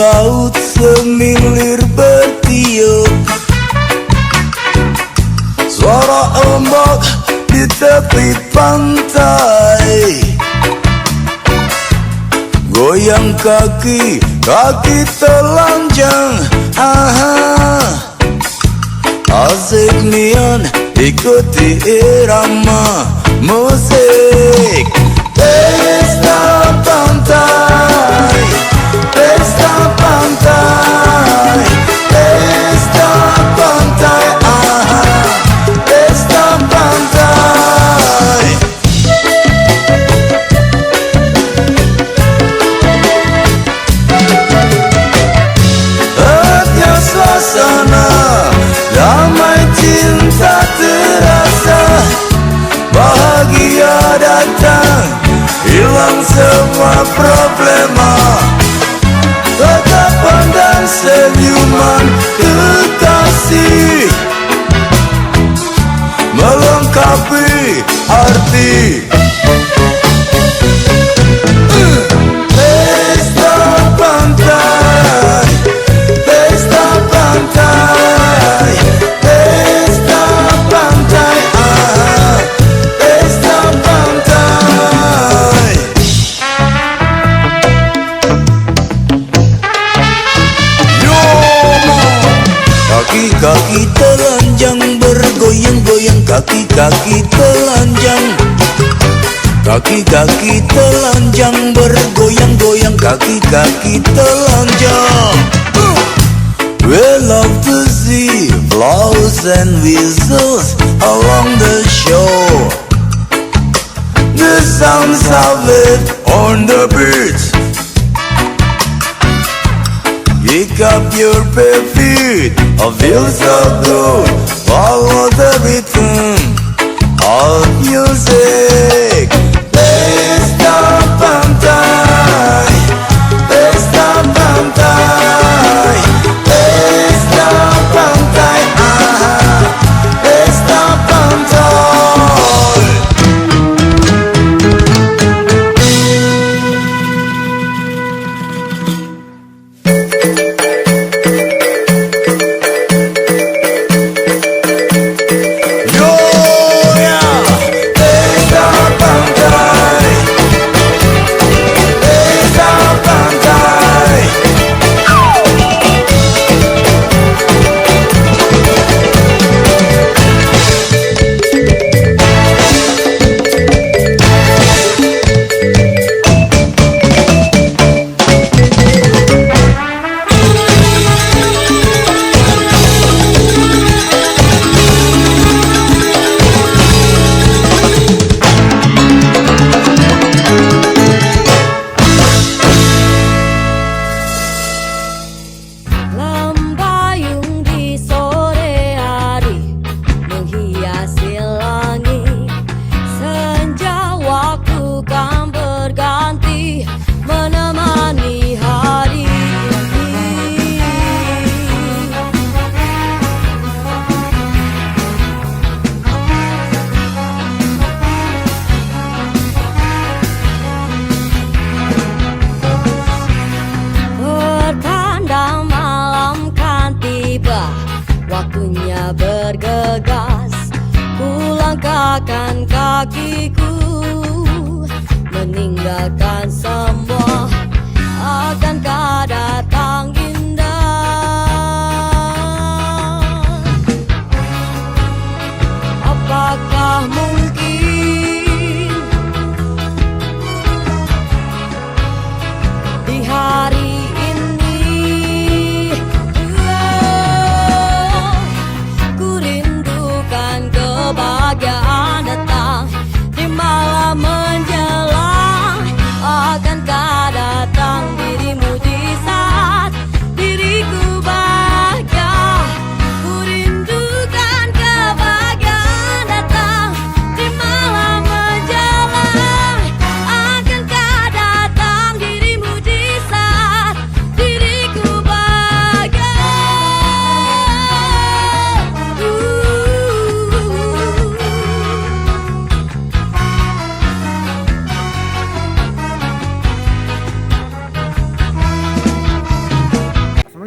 laut semilir bertiup, suara ombak di tepi pantai. Goyang kaki, kaki telanjang, asik nian ikuti irama musik. Pesta pantai, pesta pantai, pesta pantai, pesta pantai. Hanya suasana damai, cinta terasa, bahagia datang, hilang semua problema. Tatapan dan senyuman kekasih melengkapi arti. Pesta pantai, pesta pantai, pesta pantai, pesta pantai. Kaki-kaki telanjang bergoyang-goyang, kaki-kaki telanjang, kaki-kaki telanjang bergoyang-goyang, kaki-kaki telanjang. We love to see flowers and whistles along the shore, the sounds of it on the beach. Pick up your bare feet, feel so good. Follow the rhythm of music. Pesta pantai, pesta pantai, pesta pantai, pesta pantai. Waktunya bergegas, kulangkahkan kakiku, meninggalkan semua, akankah datang indah? Apakah mungkin di hari kebahagiaan datang di malam menjelang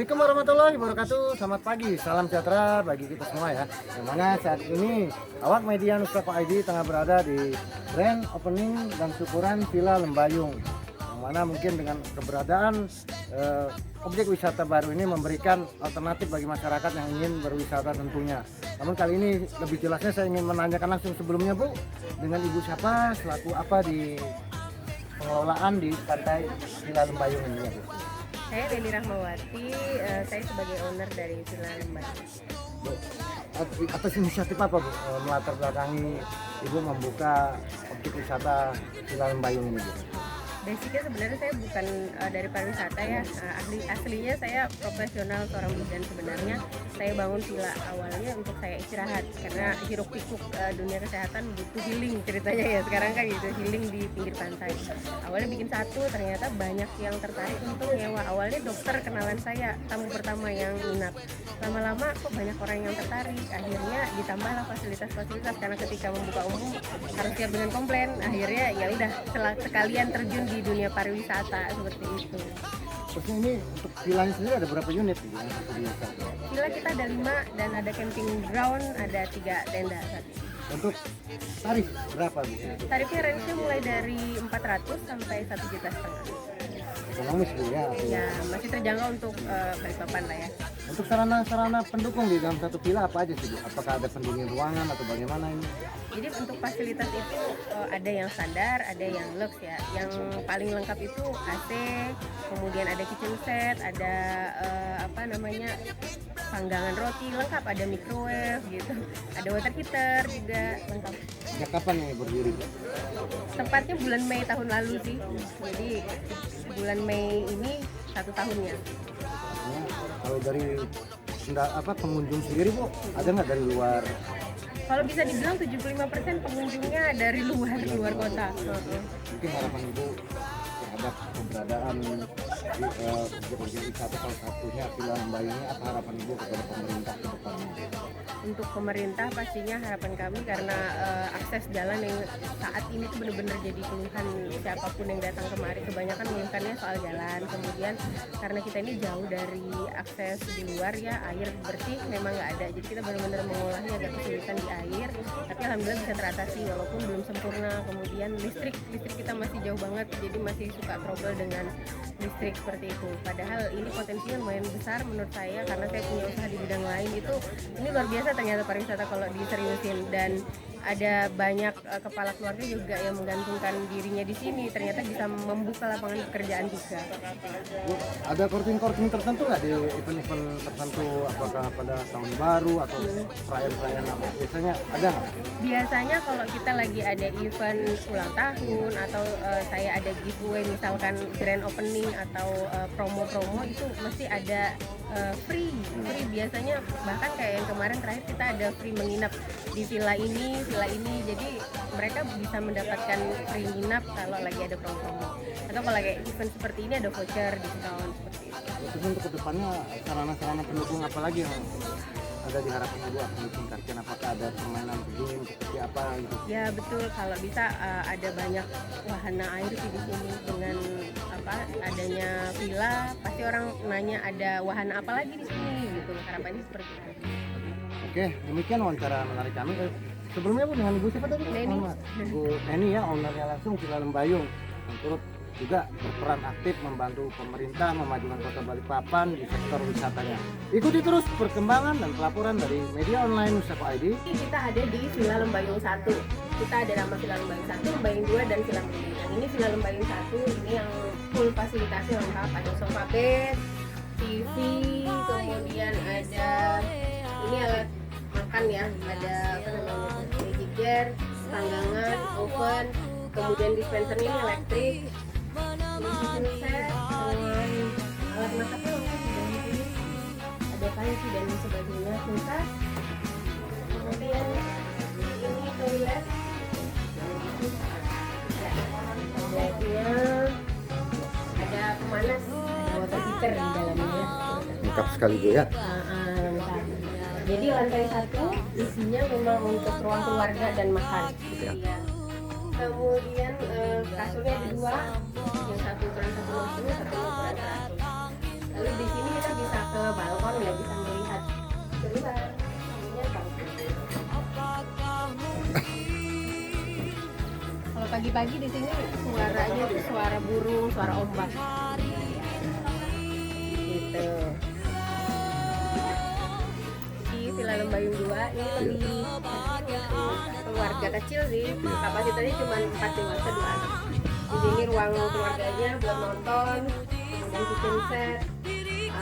Assalamualaikum warahmatullahi wabarakatuh. Selamat pagi, salam sejahtera bagi kita semua ya. Yang mana saat ini awak media Nusantara ID tengah berada di grand opening dan syukuran Villa Lembayung. Yang mana mungkin dengan keberadaan objek wisata baru ini memberikan alternatif bagi masyarakat yang ingin berwisata tentunya. Namun kali ini lebih jelasnya saya ingin menanyakan langsung sebelumnya Bu, dengan Ibu siapa, selaku apa di pengelolaan di pantai Villa Lembayung ini ya Bu? Saya Deli Rahmawati, saya sebagai owner dari Villa Lembayung. Bu, atas inisiatif apa Bu melatar belakangi Ibu membuka objek wisata Villa Lembayung ini Bu? Basicnya sebenarnya saya bukan dari pariwisata ya, aslinya saya profesional seorang bidan sebenarnya. Saya bangun villa awalnya untuk saya istirahat karena hiruk pikuk dunia kesehatan butuh healing ceritanya ya sekarang kan gitu, healing di pinggir pantai. Awalnya bikin satu, ternyata banyak yang tertarik untuk nyewa. Awalnya dokter kenalan saya, tamu pertama yang minat. Lama-lama kok banyak orang yang tertarik, akhirnya ditambahlah fasilitas-fasilitas karena ketika membuka umum harus siap dengan komplain. Akhirnya ya udah sekalian terjun di dunia pariwisata seperti itu. Terus ini untuk villanya sendiri ada berapa unit Bu? Villa kita ada 5 dan ada camping ground, ada 3 tenda saat ini. Untuk tarif berapa Bu? Tarifnya range-nya mulai dari 400 sampai 1,5 juta. Ekonomis Bu ya? Ya masih terjangkau untuk Balikpapan lah ya. Untuk sarana-sarana pendukung di dalam satu villa apa aja sih Bu? Apakah ada pendingin ruangan atau bagaimana ini? Jadi untuk fasilitas itu ada yang standar, ada yang lux ya. Yang paling lengkap itu AC, kemudian ada kitchen set, ada panggangan roti lengkap, ada microwave gitu, ada water heater juga lengkap. Sejak kapan ini berdiri Bu? Tepatnya bulan Mei tahun lalu sih. Jadi bulan Mei ini 1 tahunnya. Artinya, kalau dari pengunjung sendiri Bu, ada nggak dari luar? Kalau bisa dibilang 75% pengunjungnya dari luar kota. Mungkin harapan Ibu terhadap keberadaan objek-objek wisata salah satunya Villa Lembayung ini, apa harapan Ibu kepada pemerintah ke depannya? Untuk pemerintah pastinya harapan kami karena akses jalan yang saat ini tuh benar-benar jadi keluhan siapapun yang datang kemari, kebanyakan mengeluhkannya soal jalan. Kemudian karena kita ini jauh dari akses di luar ya, air bersih memang nggak ada, jadi kita benar-benar mengolahnya agak kesulitan di air, tapi alhamdulillah bisa teratasi walaupun belum sempurna. Kemudian listrik kita masih jauh banget, jadi masih suka trouble dengan listrik seperti itu. Padahal ini potensinya lumayan besar menurut saya karena saya punya usaha di bidang lain. Itu ini luar biasa ternyata pariwisata kalau diseriusin, dan ada banyak kepala keluarga juga yang menggantungkan dirinya di sini, ternyata bisa membuka lapangan pekerjaan juga. Bu, ada korting tertentu nggak di event-event tertentu, apakah pada tahun baru atau perayaan-perayaan apa? Biasanya ada nggak? Biasanya kalau kita lagi ada event ulang tahun atau saya ada giveaway misalkan grand opening atau promo-promo, itu mesti ada free biasanya, bahkan kayak yang kemarin terakhir kita ada free menginap di villa ini, jadi mereka bisa mendapatkan free menginap kalau lagi ada promo-promo, atau kalau kayak event seperti ini ada voucher diskon seperti itu. Terus untuk kedepannya sarana-sarana pendukung apa lagi yang ada diharapkan Ibu akan ditingkatkan? Apakah ada permainan game seperti apa gitu? Ya betul, kalau bisa ada banyak wahana air sih di sini. Dengan adanya villa, pasti orang nanya ada wahana apa lagi di sini gitu. Harapannya seperti itu. Oke, demikian wawancara menarik kami. Sebelumnya Bu, dengan Ibu siapa tadi? Neni. Ibu Neni ya, ownernya langsung Villa Lembayung, yang turut juga berperan aktif membantu pemerintah memajukan kota Balikpapan di sektor wisatanya. Ikuti terus perkembangan dan pelaporan dari media online Nusantara ID. Kita ada di Villa Lembayung 1. Kita ada nama Villa Lembayung 1, Lembayung 2, dan Villa Lembayung. Yang ini Villa Lembayung 1, ini yang full fasilitasnya lengkap. Ada sofa bed, TV, kemudian ada ini alat makan ya, ada magic jar, panggangan, oven, kemudian dispensernya ini elektrik. Ini kitchen set, alat masaknya lengkap di dalam sini. Ada panci dan sebagainya, kulkas. Kemudian ini toilet. Toiletnya ada pemanas, ada water heater di dalamnya. Lengkap sekali Bu ya. Lengkap. Jadi lantai 1 isinya memang untuk ruang keluarga dan makan. Ya. Iya. Kemudian kasurnya ada 2, yang satu ukuran 150, satu ukuran 100. Lalu di sini kita bisa ke pagi-pagi di sini suaranya itu suara burung, suara ombak. Gitu. Di Villa Lembayung 2 ini lebih keluarga kecil sih. Kapasitasnya cuma 4 dewasa 2 anak. Di sini ruang keluarganya buat nonton, kemudian kitchen set,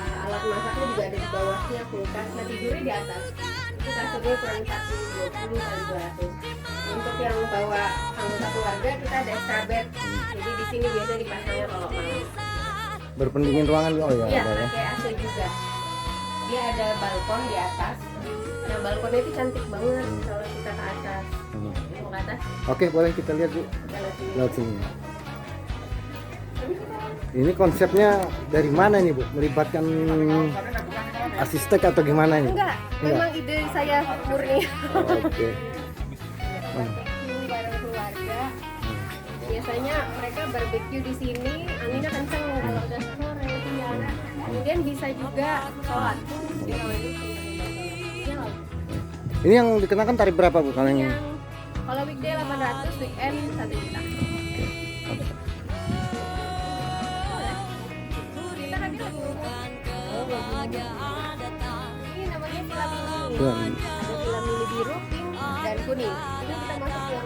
alat masaknya juga ada di bawahnya, kulkas. Nah tidurnya di atas. Itu kasurnya ukuran 120 kali 200. Untuk yang bawa anggota keluarga kita ada extra bed. Jadi di sini biasanya dipasangnya kalau malam. Berpendingin ruangan juga ya? Iya, ada ya? pakai AC juga. Dia ada balkon di atas. Nah balkonnya itu cantik banget kalau kita ke atas. Mau ke atas? Oke, boleh kita lihat Bu. Kita lihat sini. Lihat sini. Ini konsepnya dari mana nih Bu? Melibatkan asisten atau gimana nih? Enggak, memang ide saya murni. Oke. Ini bareng keluarga. Biasanya mereka barbecue di sini, anginnya kenceng kalau udah sore itu ya. Kemudian bisa juga sholat. Ya, kalau ini Ini yang dikenakan tarif berapa Bu? Kalau yang kalau weekday 800, weekend 1 juta. Kita kan bilang ini namanya Villa Mini. Villa Ada Mini. Villa Mini biru, pink, dan kuning. Ini kita masuk yang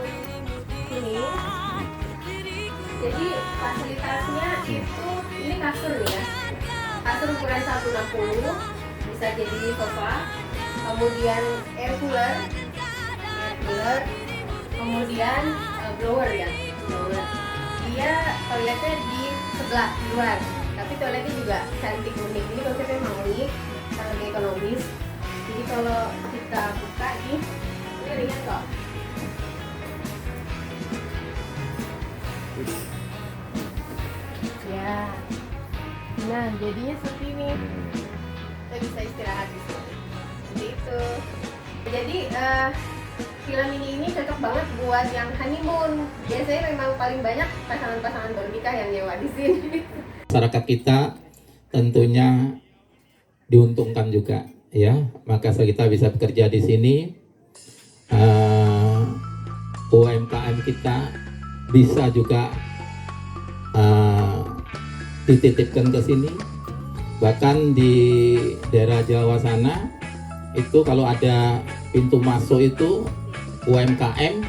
kuning. Jadi fasilitasnya itu ini kasur nih ya. Kasur ukuran 160, bisa jadi sofa. Kemudian air cooler, kemudian blower ya, blower. Dia toiletnya di sebelah di luar, tapi toiletnya juga cantik unik. Ini konsepnya memang unik, sangat ekonomis. Jadi kalau kita buka ini ringan kok. Ya, nah jadinya seperti ini. Kita bisa istirahat di sini. Seperti itu. Jadi Villa Mini ini cocok banget buat yang honeymoon. Biasanya memang paling banyak pasangan-pasangan baru nikah yang nyewa di sini. Masyarakat kita tentunya diuntungkan juga, ya. Maka kita bisa bekerja di sini. UMKM kita bisa juga dititipkan ke sini. Bahkan di daerah Jawa sana itu kalau ada pintu masuk itu UMKM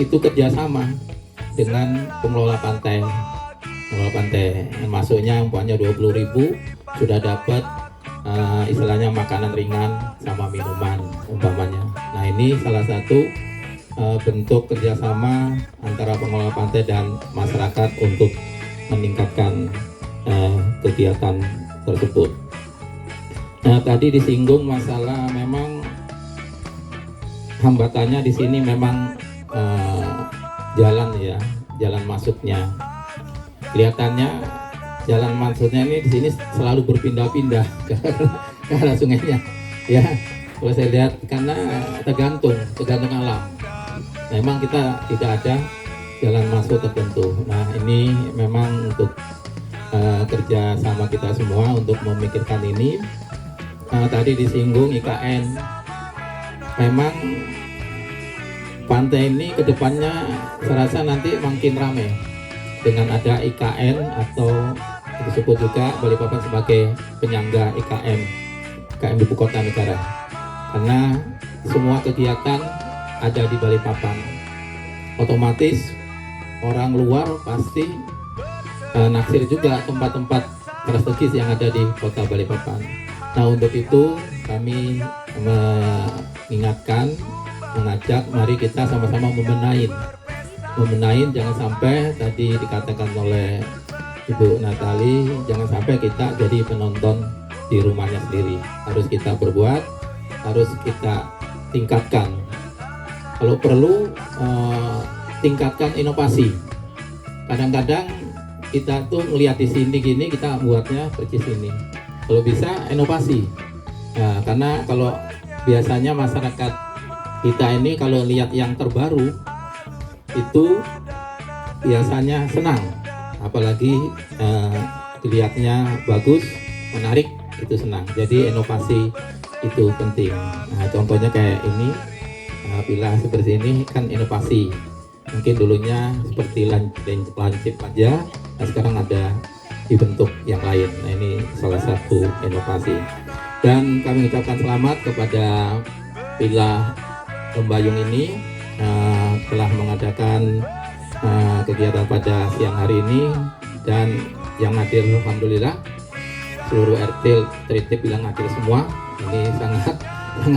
itu kerjasama dengan pengelola pantai. Pengelola pantai masuknya umpamanya 20.000 sudah dapat istilahnya makanan ringan sama minuman umpamanya. Nah ini salah satu bentuk kerjasama antara pengelola pantai dan masyarakat untuk meningkatkan kegiatan tersebut. Nah tadi disinggung masalah memang hambatannya di sini memang jalan ya, jalan masuknya. Kelihatannya jalan masuknya ini di sini selalu berpindah-pindah ke arah sungainya. Ya, kalau saya lihat karena tergantung alam. Memang kita tidak ada jalan masuk tertentu. Nah ini memang untuk kerja sama kita semua untuk memikirkan ini. Tadi disinggung IKN. Memang pantai ini kedepannya saya rasa nanti makin ramai dengan ada IKN atau disebut juga Balikpapan sebagai penyangga IKM Ibu Kota Negara, karena semua kegiatan ada di Balikpapan. Otomatis orang luar pasti naksir juga tempat-tempat strategis yang ada di Kota Balikpapan. Nah untuk itu kami mengingatkan, mengajak mari kita sama-sama membenahin jangan sampai tadi dikatakan oleh Ibu Natali, jangan sampai kita jadi penonton di rumahnya sendiri. Harus kita berbuat, harus kita tingkatkan. Kalau perlu tingkatkan inovasi. Kadang-kadang kita tuh melihat di sini gini, kita buatnya percis ini. Kalau bisa inovasi. Nah, karena kalau biasanya masyarakat kita ini kalau lihat yang terbaru itu biasanya senang, apalagi dilihatnya bagus, menarik, itu senang. Jadi inovasi itu penting. Nah, contohnya kayak ini, bila seperti ini kan inovasi. Mungkin dulunya seperti lancip aja, nah sekarang ada dibentuk yang lain. Nah ini salah satu inovasi. Dan kami ucapkan selamat kepada Villa Lembayung ini telah mengadakan kegiatan pada siang hari ini, dan yang hadir alhamdulillah seluruh RT Tritip bilang hadir semua. Ini sangat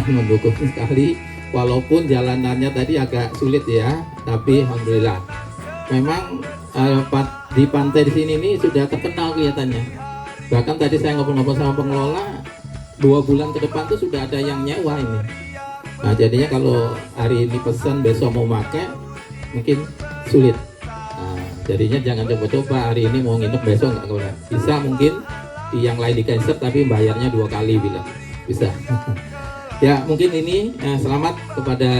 mendukung sekali, walaupun jalanannya tadi agak sulit ya, tapi alhamdulillah memang di pantai di sini ini sudah terkenal kelihatannya. Bahkan tadi saya ngobrol-ngobrol sama pengelola, 2 bulan ke depan tuh sudah ada yang nyewa ini. Nah jadinya kalau hari ini pesan besok mau pakai mungkin sulit. Nah, jadinya jangan coba-coba hari ini mau nginep besok nggak bisa, mungkin di yang lain di cancel tapi bayarnya 2 kali bilang bisa. Ya mungkin ini selamat kepada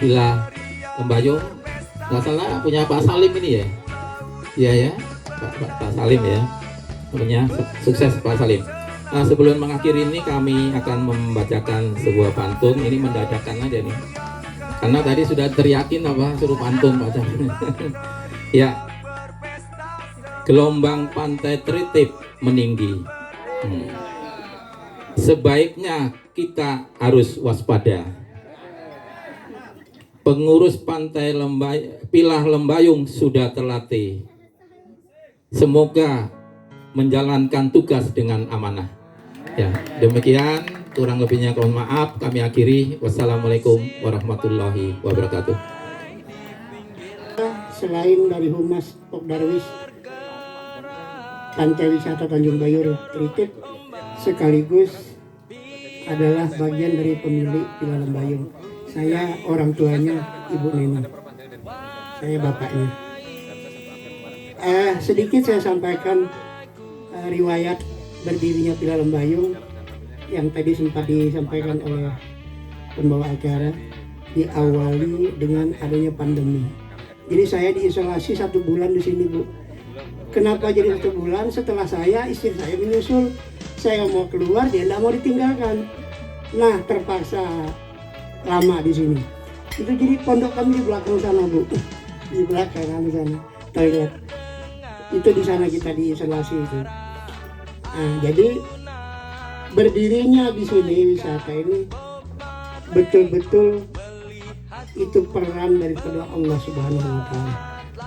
Villa Lembayung. Nggak salah punya Pak Salim ini ya. Iya ya, Pak Salim ya. Punya sukses Pak Salim. Nah, sebelum mengakhiri ini kami akan membacakan sebuah pantun. Ini mendadakan aja nih. Karena tadi sudah teriakin suruh pantun Pak Salim. Ya. Gelombang pantai Tritip meninggi. Sebaiknya kita harus waspada. Pengurus pantai Villa Lembayung sudah terlatih. Semoga menjalankan tugas dengan amanah. Ya, demikian, kurang lebihnya mohon maaf, kami akhiri. Wassalamualaikum warahmatullahi wabarakatuh. Selain dari Humas Pok Darwis Pantai Wisata Tanjung Bayur Tritip, sekaligus adalah bagian dari pemilik Villa Lembayung. Saya orang tuanya Ibu Neni, saya bapaknya. Sedikit saya sampaikan riwayat berdirinya Villa Lembayung yang tadi sempat disampaikan oleh pembawa acara. Diawali dengan adanya pandemi. Jadi saya diisolasi 1 bulan di sini, Bu. Kenapa jadi 1 bulan? Setelah istri saya menyusul, saya mau keluar, dia tidak mau ditinggalkan. Nah, terpaksa lama di sini. Itu jadi pondok kami di belakang sana, Bu. Di belakang kami sana, toilet. Itu di sana kita diisolasi itu. Nah, jadi berdirinya di sini wisata ini betul-betul itu peran daripada Allah Subhanahu wa Ta'ala.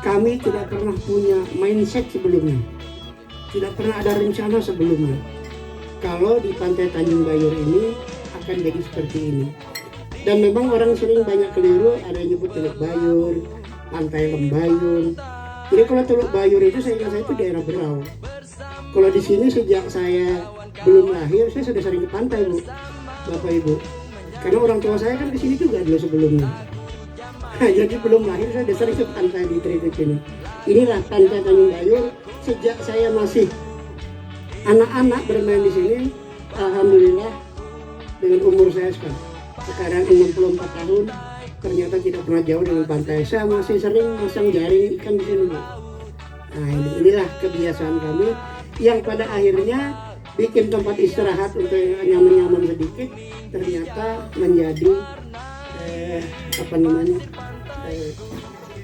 Kami tidak pernah punya mindset sebelumnya, tidak pernah ada rencana sebelumnya kalau di Pantai Tanjung Bayur ini akan jadi seperti ini. Dan memang orang sering banyak keliru, ada yang nyebut Teluk Bayur, Pantai Lembayung. Jadi kalau Teluk Bayur itu saya itu daerah Berau. Kalau di sini sejak saya belum lahir, saya sudah sering ke pantai, Bu, Bapak Ibu. Karena orang tua saya kan ke sini juga dulu sebelumnya. Jadi belum lahir saya sudah sering ke pantai di Tritip ini. Inilah Pantai Tanjung Bayur sejak saya masih anak-anak bermain di sini. Alhamdulillah dengan umur saya sekarang 64 tahun, ternyata tidak pernah jauh dengan pantai. Saya masih sering masang jaring ikan di sini, Bu. Nah, inilah kebiasaan kami yang pada akhirnya bikin tempat istirahat untuk nyaman-nyaman sedikit, ternyata menjadi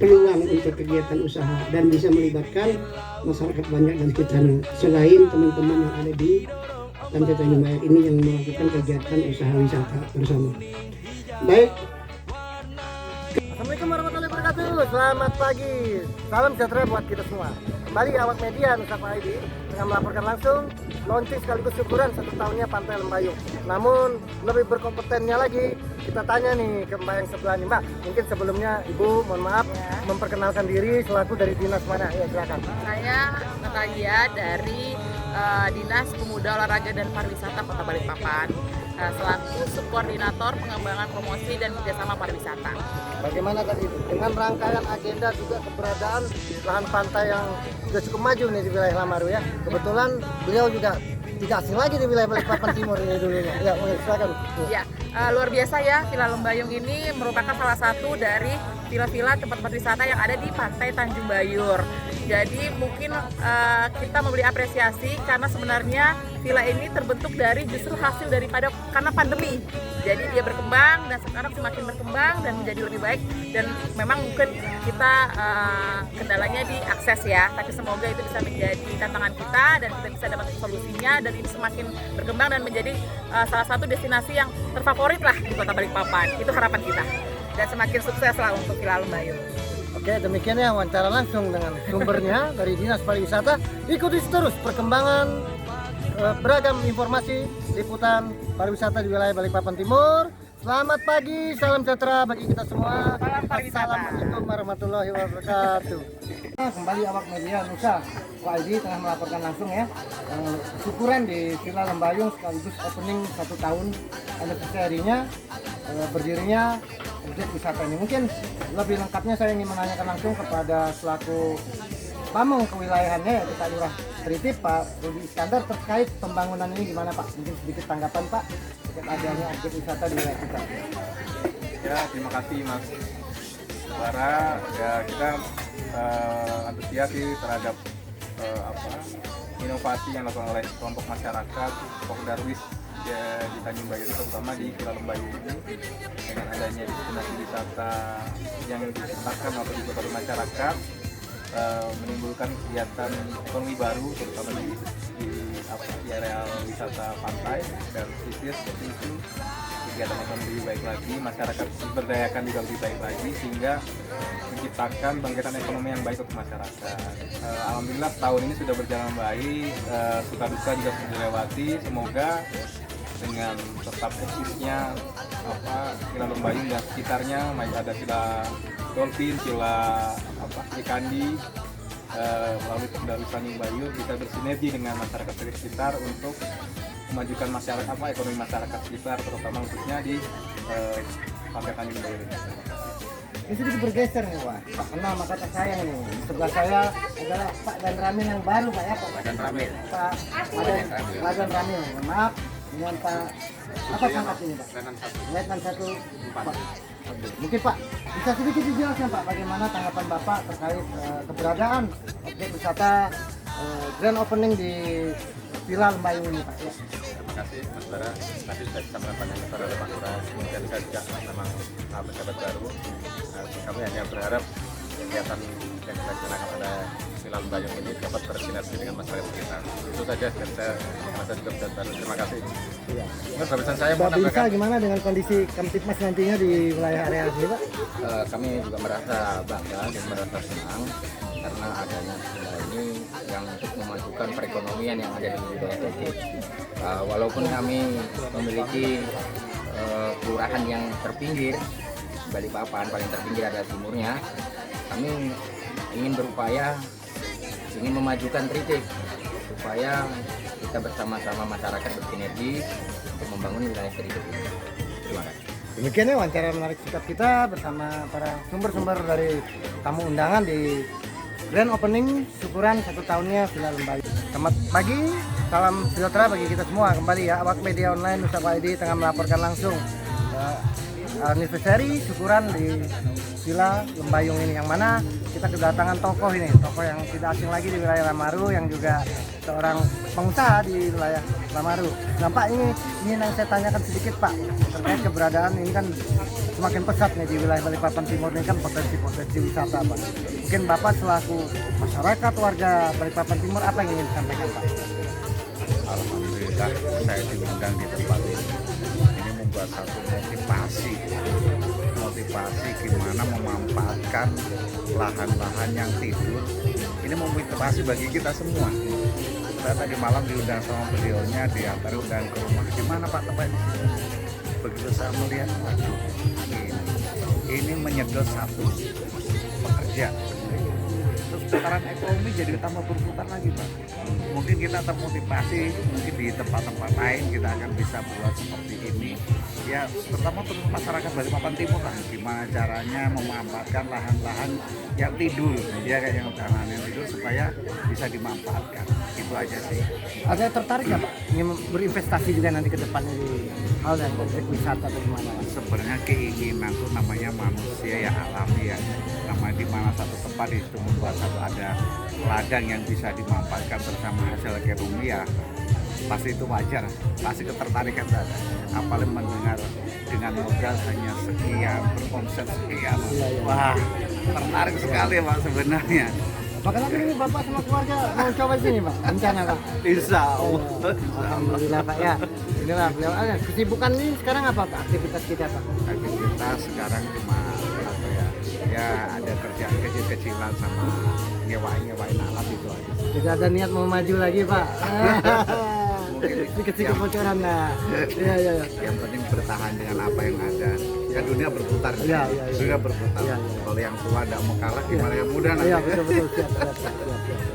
peluang untuk kegiatan usaha dan bisa melibatkan masyarakat banyak dan sekitarnya selain teman-teman yang ada di Pantai Tanjung Bayur ini yang melakukan kegiatan usaha wisata bersama. Baik. Assalamualaikum warahmatullahi wabarakatuh. Selamat pagi. Salam sejahtera buat kita semua. Kembali awak media Nusantara ID dengan melaporkan langsung launching sekaligus syukuran 1 tahunnya Pantai Lembayung. Namun lebih berkompetennya lagi, kita tanya nih ke Mbak yang sebelah nih, Mbak. Mungkin sebelumnya Ibu mohon maaf memperkenalkan diri selaku dari dinas mana? Ya silakan. Saya Natalia dari Dinas Pemuda Olahraga dan Pariwisata Kota Balikpapan, selaku subkoordinator pengembangan promosi dan kerjasama pariwisata. Bagaimana tadi dengan rangkaian agenda juga keberadaan lahan pantai yang sudah cukup maju nih di wilayah Lamaru ya. Kebetulan beliau juga tidak asing lagi di wilayah Balikpapan Timur ini dulunya. Ya, silakan. Ya, luar biasa ya, Villa Lembayung ini merupakan salah satu dari villa-villa tempat-tempat wisata yang ada di Pantai Tanjung Bayur. Jadi mungkin kita memberi apresiasi karena sebenarnya villa ini terbentuk dari justru hasil daripada karena pandemi. Jadi dia berkembang dan sekarang semakin berkembang dan menjadi lebih baik, dan memang mungkin kita kendalanya di akses ya, tapi semoga itu bisa menjadi tantangan kita dan kita bisa dapat solusinya, dan ini semakin berkembang dan menjadi salah satu destinasi yang terfavorit lah di Kota Balikpapan. Itu harapan kita, dan semakin sukses lah untuk Villa Lembayung. Oke, demikian ya wawancara langsung dengan sumbernya dari Dinas Pariwisata. Ikuti terus perkembangan beragam informasi liputan pariwisata di wilayah Balikpapan Timur. Selamat pagi, salam sejahtera bagi kita semua. Salam pariwisata. Assalamualaikum warahmatullahi wabarakatuh. Kembali awak media Nusa ID tengah melaporkan langsung ya syukuran di Villa Lembayung sekaligus opening 1 tahun anniversary-nya berdirinya objek wisata ini. Mungkin lebih lengkapnya saya ingin menanyakan langsung kepada selaku pamong kewilayahannya yaitu Pak Lurah Tritip, Pak Rudi Iskandar, terkait pembangunan ini gimana Pak? Mungkin sedikit tanggapan Pak terkait adanya objek wisata di wilayah kita. Ya, terima kasih Mas Bara. Ya, kita antusias sih terhadap inovasi yang dilakukan oleh kelompok masyarakat Darwis ya, di Tanjung Bayur, terutama di Villa Lembayung ini, dengan adanya destinasi wisata yang diciptakan atau dibuat oleh masyarakat, menimbulkan kegiatan ekonomi baru terutama di area wisata pantai dan pesisir seperti itu. Kegiatan ekonomi lebih baik lagi, masyarakat diberdayakan juga lebih baik lagi, sehingga menciptakan bangkitan ekonomi yang baik untuk masyarakat. Alhamdulillah tahun ini sudah berjalan baik, suka duka juga sudah dilewati. Semoga dengan tetap eksisnya Villa Lembayung dan sekitarnya, ada Villa Dolphin, Villa Ikandi, melalui Darwis Tanjung Bayur kita bersinergi dengan masyarakat sekitar untuk memajukan masyarakat ekonomi masyarakat sekitar, terutama khususnya di Pantai Tanjung Bayur ini. Ini sedikit bergeser nih Pak. Pak kenal maka tak sayang nih. Di sebelah saya adalah Pak Dan Ramil yang baru Pak ya Pak. Dan Ramil. Pak Dan Ramil. Maaf dengan Pak apa pangkat ini Pak? Letnan 1 Pak. Mungkin Pak bisa sedikit dijelaskan Pak bagaimana tanggapan Bapak terkait keberadaan objek wisata grand opening di Villa Lembayung ini Pak. Ya. Terima kasih Mas Bara, tadi sudah bisa mendapatkan kepada Pak Lurah, kemudian saya juga memang pejabat baru. Kami hanya berharap kegiatan yang dilaksanakan oleh Villa Lembayung ini dapat bersinergi dengan masyarakat sekitar. Itu saja, dan saya juga pejabat baru. Terima kasih. Iya. Mas, barusan saya mau Mbak Bisa menambahkan. gimana dengan kondisi Kamtipmas nantinya di wilayah area sini Pak? Kami juga merasa bangga dan merasa senang karena adanya villa ini yang untuk memajukan perekonomian yang ada di wilayah ini. Walaupun kami memiliki kelurahan yang terpinggir, Balikpapan paling terpinggir ada timurnya, kami ingin berupaya ingin memajukan Tritip supaya kita bersama-sama masyarakat bersinergi untuk membangun wilayah Tritip ini. Terima kasih. Demikian ya wawancara menarik sikap kita bersama para sumber-sumber dari tamu undangan di grand opening syukuran 1 tahunnya Villa Lembayung. Selamat pagi, salam sejahtera bagi kita semua. Kembali ya, awak media online Nusa ID tengah melaporkan langsung anniversary syukuran di Villa Lembayung ini, yang mana kita kedatangan tokoh ini, tokoh yang tidak asing lagi di wilayah Lamaru, yang juga seorang pengusaha di wilayah Lamaru. Nah Pak, ini yang saya tanyakan sedikit Pak terkait keberadaan ini kan semakin pesat nih di wilayah Balikpapan Timur ini kan potensi wisata Pak. Mungkin Bapak selaku masyarakat warga Balikpapan Timur apa yang ingin disampaikan Pak? Alhamdulillah saya diundang di tempat ini. Ini membuat satu motivasi gimana memanfaatkan lahan-lahan yang tidur. Ini memotivasi bagi kita semua. Saya tadi malam diundang sama beliaunya, diantar undangan ke rumah. Gimana Pak tempat ini? Begitu saya melihat, waduh, ini menyedot satu pekerja. Terus putaran ekonomi jadi tambah berputar lagi Pak. Mungkin kita termotivasi, mungkin di tempat-tempat lain kita akan bisa buat seperti ini. Ya, terutama untuk masyarakat Balikpapan Timur lah, gimana caranya memanfaatkan lahan-lahan yang tidur, ya kayak yang tanah yang tidur supaya bisa dimanfaatkan. Itu aja sih. Ada tertarik nggak Pak ingin berinvestasi juga nanti ke depannya di hal dan objek wisata atau gimana? Sebenarnya keinginan itu namanya manusia ya alami ya. Namanya di mana satu tempat itu membuat satu ada ladang yang bisa dimanfaatkan bersama hasil ekonomi ya. pasti itu wajar, pasti ketertarikan ada. Apalagi mendengar dengan modal hanya sekian, beromset sekian. Wah, tertarik sekali Pak sebenarnya. Bahkan ini Bapak sama keluarga mau coba sini Pak, rencana Pak. Insya Allah. Alhamdulillah Pak ya. Inilah beliau ada. Kesibukan ini sekarang apa Pak? Aktivitas kita Pak? Aktivitas sekarang cuma apa ya? Ya ada kerjaan kecil-kecilan sama nyewain alat itu aja. Tidak ada niat mau maju lagi Pak. Ini kecil kebocoran lah. Iya iya. Yang penting bertahan dengan apa yang ada. Ya dunia berputar. Iya. Dunia berputar. Iya. Kalau yang tua tidak mau kalah, gimana yang muda nanti? Iya betul. Siap.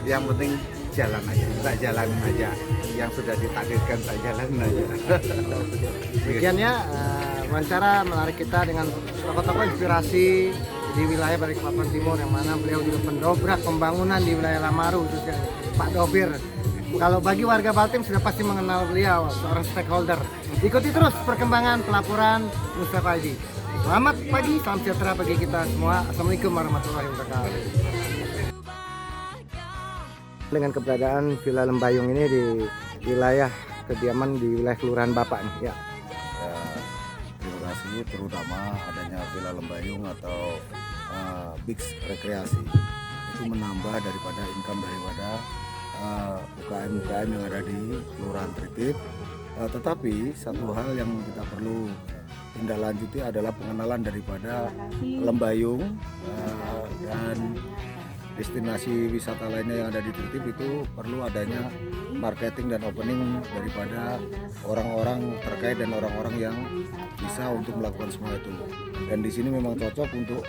Yang penting jalan aja, kita jalanin aja. Yang sudah ditakdirkan saya jalanin aja. Demikian ya, wawancara menarik kita dengan tokoh-tokoh inspirasi di wilayah Balikpapan Timur, yang mana beliau juga pendobrak pembangunan di wilayah Lamaru, khususnya Pak Dobir. Kalau bagi warga Baltim sudah pasti mengenal beliau, seorang stakeholder. Ikuti terus perkembangan pelaporan Mustafa Aidi. Selamat pagi, salam sejahtera bagi kita semua. Assalamualaikum warahmatullahi wabarakatuh. Dengan keberadaan Villa Lembayung ini di wilayah kediaman di wilayah kelurahan Bapak nih ya. Terima kasih, terutama adanya Villa Lembayung atau Bix Rekreasi itu menambah daripada income daripada UKM-UKM yang ada di Kelurahan Tritip. Tetapi satu hal yang kita perlu tindak lanjuti adalah pengenalan daripada Lembayung dan destinasi wisata lainnya yang ada di Tritip. Itu perlu adanya marketing dan opening daripada orang-orang terkait dan orang-orang yang bisa untuk melakukan semua itu. Dan di sini memang cocok untuk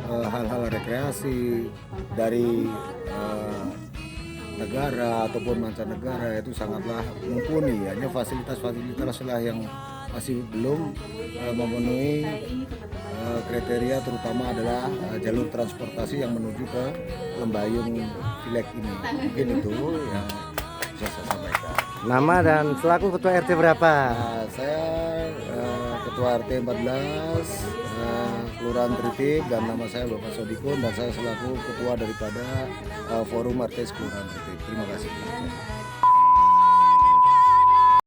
hal-hal rekreasi dari negara ataupun mancanegara, itu sangatlah mumpuni. Hanya fasilitas-fasilitas lah yang masih belum memenuhi kriteria, terutama adalah jalur transportasi yang menuju ke Lembayung Village ini. Mungkin itu yang bisa saya sampaikan. Nama dan selaku ketua RT berapa? Saya ketua RT 14 Kelurahan Tritip, dan nama saya Bapak Sodikun, dan saya selaku ketua daripada Forum RT Kelurahan Tritip. Terima kasih.